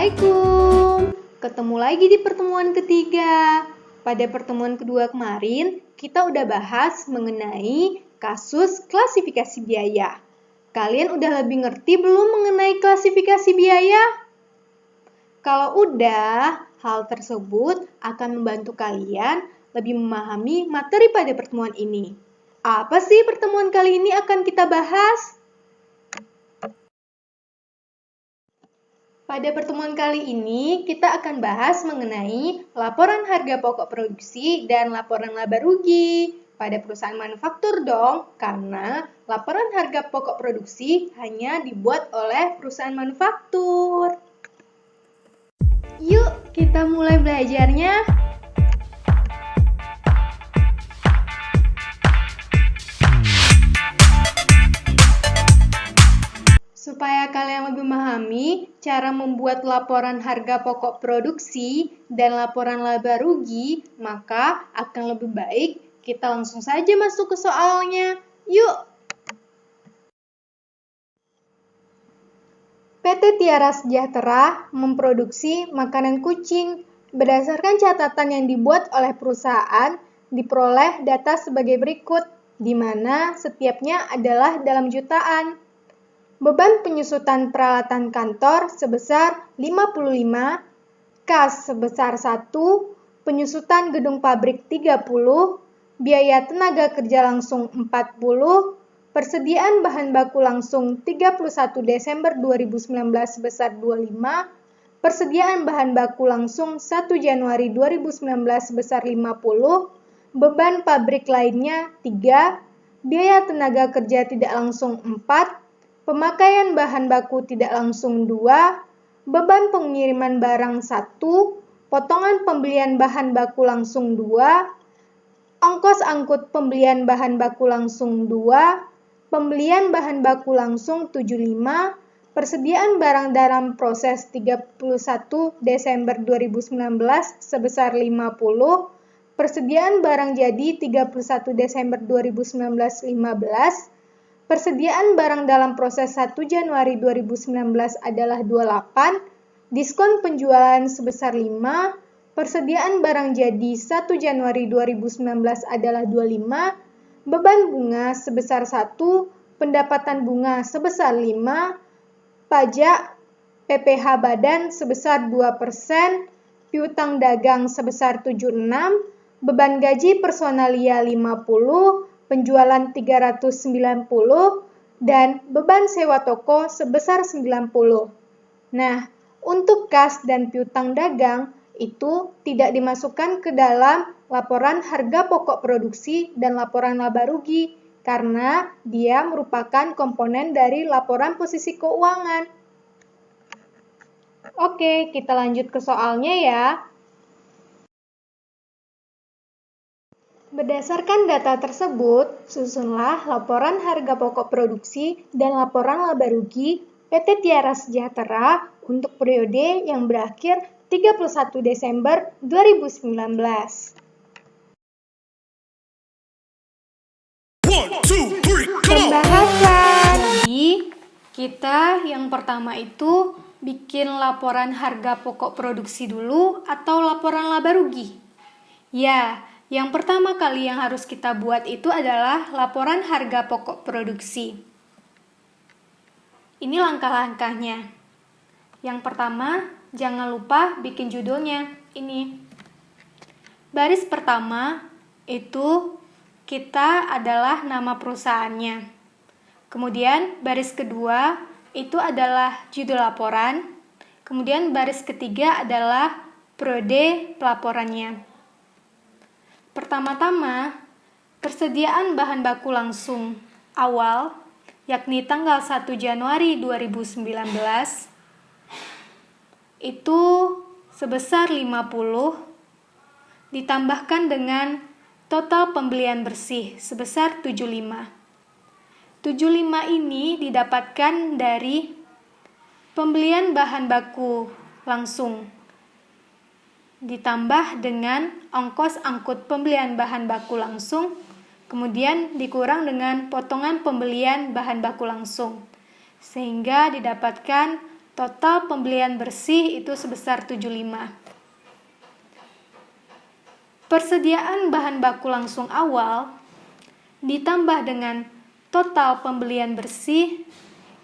Assalamualaikum. Ketemu lagi di pertemuan ketiga. Pada pertemuan kedua kemarin, kita udah bahas mengenai kasus klasifikasi biaya. Kalian udah lebih ngerti belum mengenai klasifikasi biaya? Kalau udah, hal tersebut akan membantu kalian lebih memahami materi pada pertemuan ini. Apa sih pertemuan kali ini akan kita bahas? Pada pertemuan kali ini, kita akan bahas mengenai laporan harga pokok produksi dan laporan laba rugi pada perusahaan manufaktur dong, karena laporan harga pokok produksi hanya dibuat oleh perusahaan manufaktur. Yuk, kita mulai belajarnya. Supaya kalian lebih memahami cara membuat laporan harga pokok produksi dan laporan laba rugi, maka akan lebih baik kita langsung saja masuk ke soalnya. Yuk! PT Tiara Sejahtera memproduksi makanan kucing. Berdasarkan catatan yang dibuat oleh perusahaan, diperoleh data sebagai berikut, di mana setiapnya adalah dalam jutaan. Beban penyusutan peralatan kantor sebesar 55, kas sebesar 1, penyusutan gedung pabrik 30, biaya tenaga kerja langsung 40, persediaan bahan baku langsung 31 Desember 2019 sebesar 25, persediaan bahan baku langsung 1 Januari 2019 sebesar 50, beban pabrik lainnya 3, biaya tenaga kerja tidak langsung 4, pemakaian bahan baku tidak langsung 2, beban pengiriman barang 1, potongan pembelian bahan baku langsung 2, ongkos angkut pembelian bahan baku langsung 2, pembelian bahan baku langsung 75, persediaan barang dalam proses 31 Desember 2019 sebesar 50, persediaan barang jadi 31 Desember 2019 15, persediaan barang dalam proses 1 Januari 2019 adalah 28, diskon penjualan sebesar 5, persediaan barang jadi 1 Januari 2019 adalah 25, beban bunga sebesar 1, pendapatan bunga sebesar 5, pajak PPh badan sebesar 2%, piutang dagang sebesar 76, beban gaji personalia 50, penjualan 390, dan beban sewa toko sebesar 90. Nah, untuk kas dan piutang dagang itu tidak dimasukkan ke dalam laporan harga pokok produksi dan laporan laba rugi karena dia merupakan komponen dari laporan posisi keuangan. Oke, kita lanjut ke soalnya ya. Berdasarkan data tersebut, susunlah laporan harga pokok produksi dan laporan laba rugi PT Tiara Sejahtera untuk periode yang berakhir 31 Desember 2019. Pembahasan. Jadi, kita yang pertama itu bikin laporan harga pokok produksi dulu atau laporan laba rugi? Ya, yang pertama kali yang harus kita buat itu adalah laporan harga pokok produksi. Ini langkah-langkahnya. Yang pertama, jangan lupa bikin judulnya. Ini. Baris pertama itu kita adalah nama perusahaannya. Kemudian baris kedua itu adalah judul laporan. Kemudian baris ketiga adalah periode pelaporannya. Pertama-tama, persediaan bahan baku langsung awal, yakni tanggal 1 Januari 2019, itu sebesar 50, ditambahkan dengan total pembelian bersih sebesar 75. 75 ini didapatkan dari pembelian bahan baku langsung, ditambah dengan ongkos angkut pembelian bahan baku langsung, kemudian dikurang dengan potongan pembelian bahan baku langsung, sehingga didapatkan total pembelian bersih itu sebesar 75. Persediaan bahan baku langsung awal ditambah dengan total pembelian bersih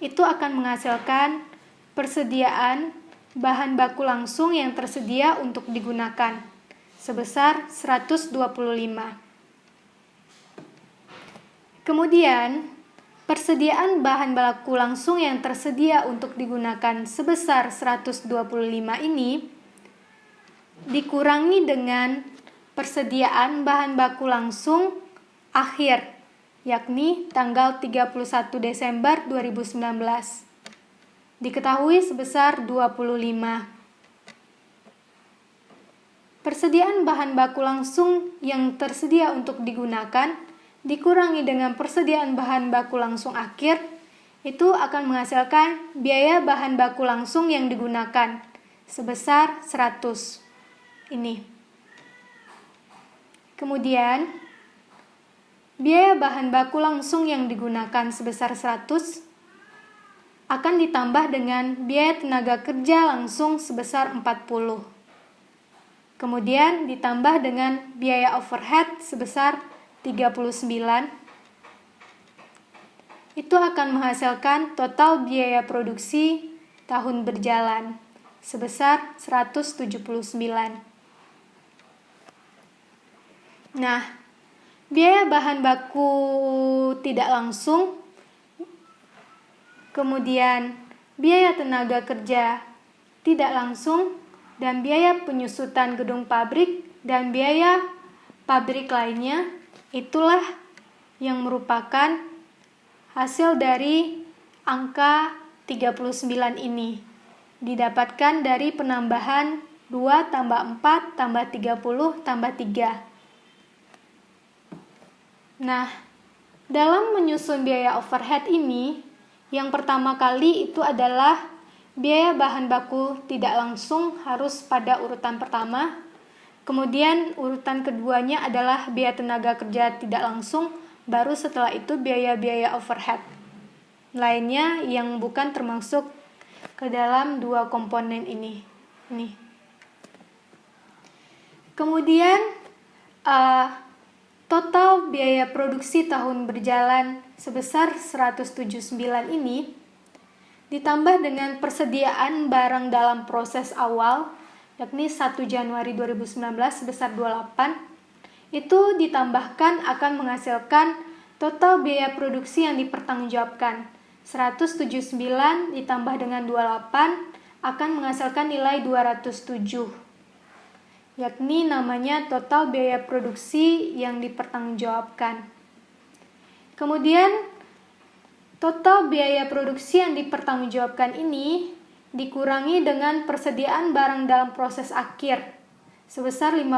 itu akan menghasilkan persediaan bahan baku langsung yang tersedia untuk digunakan sebesar 125. Kemudian, persediaan bahan baku langsung yang tersedia untuk digunakan sebesar 125 ini dikurangi dengan persediaan bahan baku langsung akhir, yakni tanggal 31 Desember 2019. Diketahui sebesar 25. Persediaan bahan baku langsung yang tersedia untuk digunakan dikurangi dengan persediaan bahan baku langsung akhir, itu akan menghasilkan biaya bahan baku langsung yang digunakan sebesar 100. Ini. Kemudian, biaya bahan baku langsung yang digunakan sebesar 100 akan ditambah dengan biaya tenaga kerja langsung sebesar 40. Kemudian ditambah dengan biaya overhead sebesar 39. Itu akan menghasilkan total biaya produksi tahun berjalan sebesar 179. Nah, biaya bahan baku tidak langsung, kemudian biaya tenaga kerja tidak langsung, dan biaya penyusutan gedung pabrik dan biaya pabrik lainnya, itulah yang merupakan hasil dari angka 39 ini. Didapatkan dari penambahan 2 tambah 4 tambah 30 tambah 3. Nah, dalam menyusun biaya overhead ini, yang pertama kali itu adalah biaya bahan baku tidak langsung harus pada urutan pertama. Kemudian urutan keduanya adalah biaya tenaga kerja tidak langsung, baru setelah itu biaya-biaya overhead lainnya yang bukan termasuk ke dalam dua komponen ini. Kemudian total biaya produksi tahun berjalan sebesar 179 ini ditambah dengan persediaan barang dalam proses awal, yakni 1 Januari 2019 sebesar 28, itu ditambahkan akan menghasilkan total biaya produksi yang dipertanggungjawabkan. 179 ditambah dengan 28 akan menghasilkan nilai 207, yakni namanya total biaya produksi yang dipertanggungjawabkan. Kemudian total biaya produksi yang dipertanggungjawabkan ini dikurangi dengan persediaan barang dalam proses akhir sebesar 50,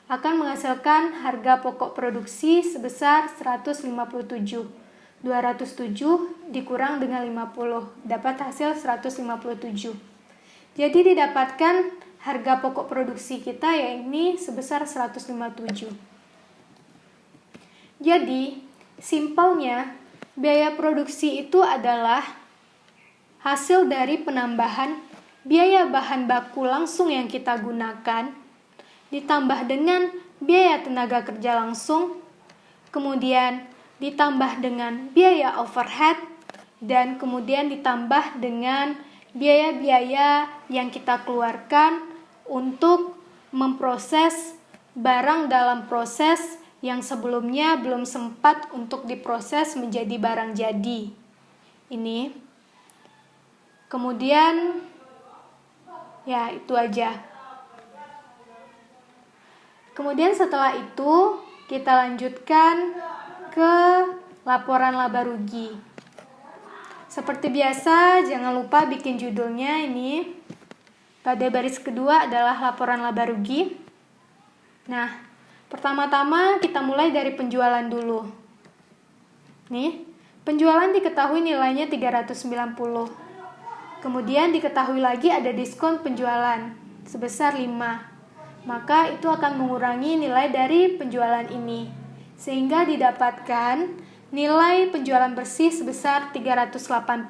akan menghasilkan harga pokok produksi sebesar 157. 207 dikurang dengan 50, dapat hasil 157. Jadi didapatkan harga pokok produksi kita yakni sebesar 157. Jadi, simpelnya biaya produksi itu adalah hasil dari penambahan biaya bahan baku langsung yang kita gunakan ditambah dengan biaya tenaga kerja langsung, kemudian ditambah dengan biaya overhead, dan kemudian ditambah dengan biaya-biaya yang kita keluarkan untuk memproses barang dalam proses yang sebelumnya belum sempat untuk diproses menjadi barang jadi. Ini. Kemudian, ya itu aja. Kemudian setelah itu, kita lanjutkan ke laporan laba rugi. Seperti biasa, jangan lupa bikin judulnya ini. Pada baris kedua adalah laporan laba rugi. Nah, pertama-tama kita mulai dari penjualan dulu. Nih, penjualan diketahui nilainya 390. Kemudian diketahui lagi ada diskon penjualan sebesar 5. Maka itu akan mengurangi nilai dari penjualan ini, sehingga didapatkan nilai penjualan bersih sebesar 385.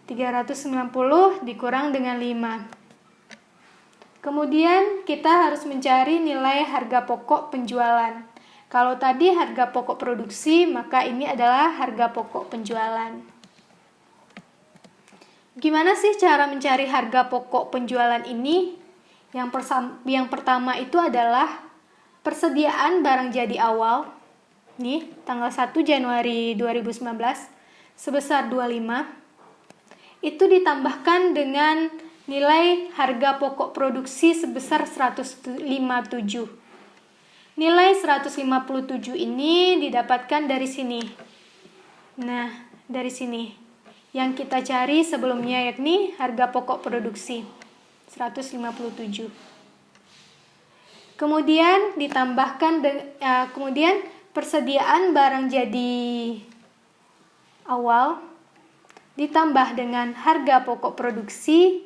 390 dikurang dengan 5. Kemudian kita harus mencari nilai harga pokok penjualan. Kalau tadi harga pokok produksi, maka ini adalah harga pokok penjualan. Gimana sih cara mencari harga pokok penjualan ini? Yang pertama itu adalah persediaan barang jadi awal. Nih, tanggal 1 Januari 2019 sebesar 25. Itu ditambahkan dengan nilai harga pokok produksi sebesar 157. Nilai 157 ini didapatkan dari sini. Nah, dari sini. Yang kita cari sebelumnya yakni harga pokok produksi 157. Kemudian ditambahkan kemudian persediaan barang jadi awal ditambah dengan harga pokok produksi,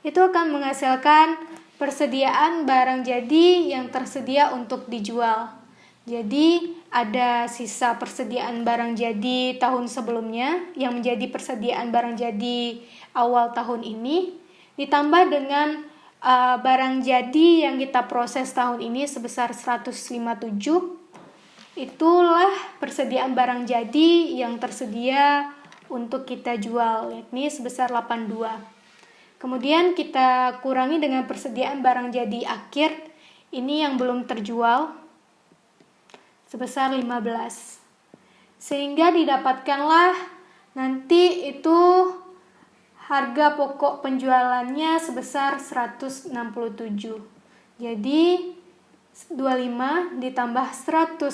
itu akan menghasilkan persediaan barang jadi yang tersedia untuk dijual. Jadi ada sisa persediaan barang jadi tahun sebelumnya yang menjadi persediaan barang jadi awal tahun ini, ditambah dengan barang jadi yang kita proses tahun ini sebesar 157. Itulah persediaan barang jadi yang tersedia untuk kita jual, yakni sebesar 82. Kemudian kita kurangi dengan persediaan barang jadi akhir, ini yang belum terjual, sebesar 15. Sehingga didapatkanlah nanti itu harga pokok penjualannya sebesar 167. Jadi 25 ditambah 157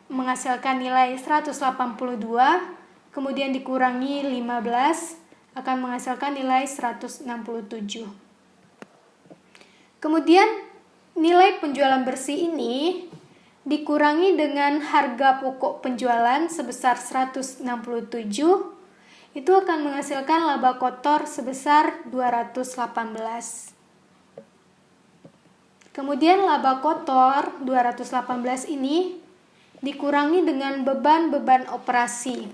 menghasilkan nilai 182, kemudian dikurangi 15 akan menghasilkan nilai 167. Kemudian nilai penjualan bersih ini dikurangi dengan harga pokok penjualan sebesar 167, itu akan menghasilkan laba kotor sebesar 218. Kemudian laba kotor 218 ini dikurangi dengan beban-beban operasi.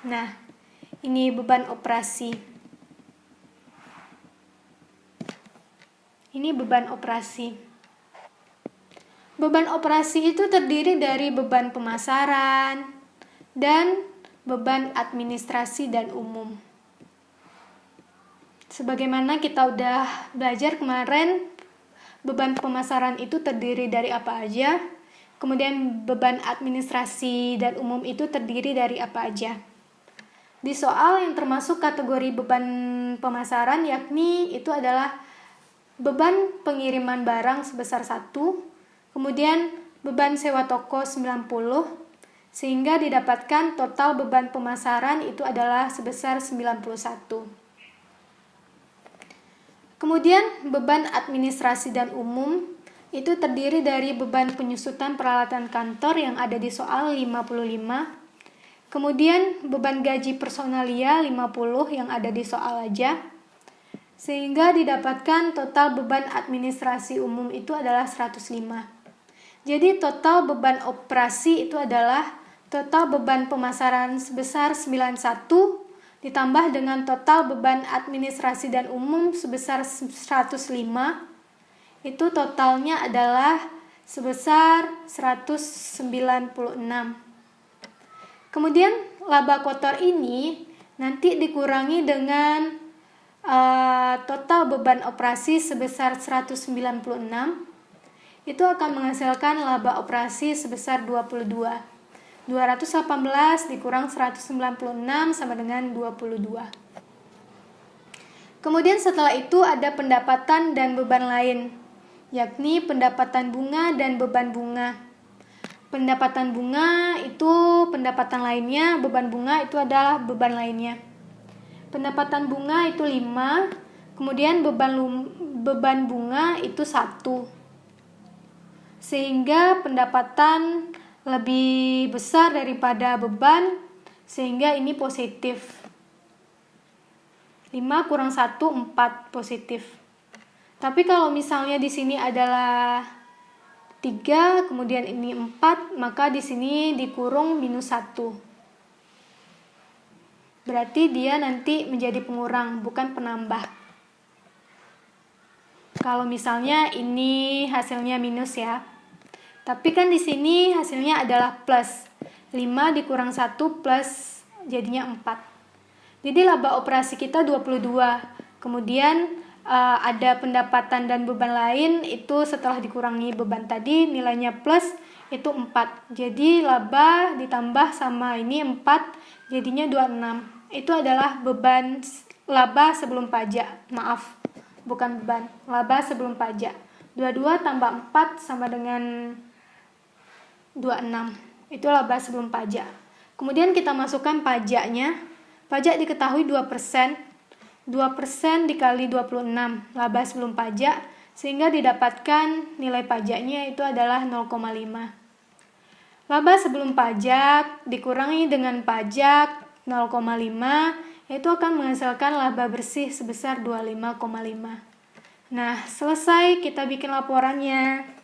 Nah, ini beban operasi. Ini beban operasi. Beban operasi itu terdiri dari beban pemasaran dan beban administrasi dan umum. Sebagaimana kita udah belajar kemarin, beban pemasaran itu terdiri dari apa aja? Kemudian beban administrasi dan umum itu terdiri dari apa aja? Di soal yang termasuk kategori beban pemasaran yakni itu adalah beban pengiriman barang sebesar 1, kemudian beban sewa toko 90, sehingga didapatkan total beban pemasaran itu adalah sebesar 91. Kemudian beban administrasi dan umum itu terdiri dari beban penyusutan peralatan kantor yang ada di soal 55, kemudian beban gaji personalia 50 yang ada di soal aja, sehingga didapatkan total beban administrasi umum itu adalah 105. Jadi total beban operasi itu adalah total beban pemasaran sebesar 91 ditambah dengan total beban administrasi dan umum sebesar 105. Itu totalnya adalah sebesar 196. Kemudian laba kotor ini nanti dikurangi dengan total beban operasi sebesar 196. Itu akan menghasilkan laba operasi sebesar 22. 218 dikurang 196 sama dengan 22. Kemudian setelah itu ada pendapatan dan beban lain, yakni pendapatan bunga dan beban bunga. Pendapatan bunga itu pendapatan lainnya, beban bunga itu adalah beban lainnya. Pendapatan bunga itu 5, kemudian beban bunga itu 1. Sehingga pendapatan lebih besar daripada beban, sehingga ini positif. 5 kurang 1, 4 positif. Tapi kalau misalnya di sini adalah 3, kemudian ini 4, maka di sini dikurung minus 1. Berarti dia nanti menjadi pengurang, bukan penambah. Kalau misalnya ini hasilnya minus ya. Tapi kan di sini hasilnya adalah plus. 5 dikurang 1 plus jadinya 4. Jadi laba operasi kita 22. Kemudian ada pendapatan dan beban lain, itu setelah dikurangi beban tadi nilainya plus, itu 4. Jadi laba ditambah sama ini 4 jadinya 26. Itu adalah beban laba sebelum pajak. Maaf, bukan beban, laba sebelum pajak. 22 tambah 4 sama dengan 26. Itu laba sebelum pajak. Kemudian kita masukkan pajaknya. Pajak diketahui 2%. 2% dikali 26, laba sebelum pajak, sehingga didapatkan nilai pajaknya itu adalah 0,5. Laba sebelum pajak dikurangi dengan pajak 0,5, itu akan menghasilkan laba bersih sebesar 25,5. Nah, selesai kita bikin laporannya.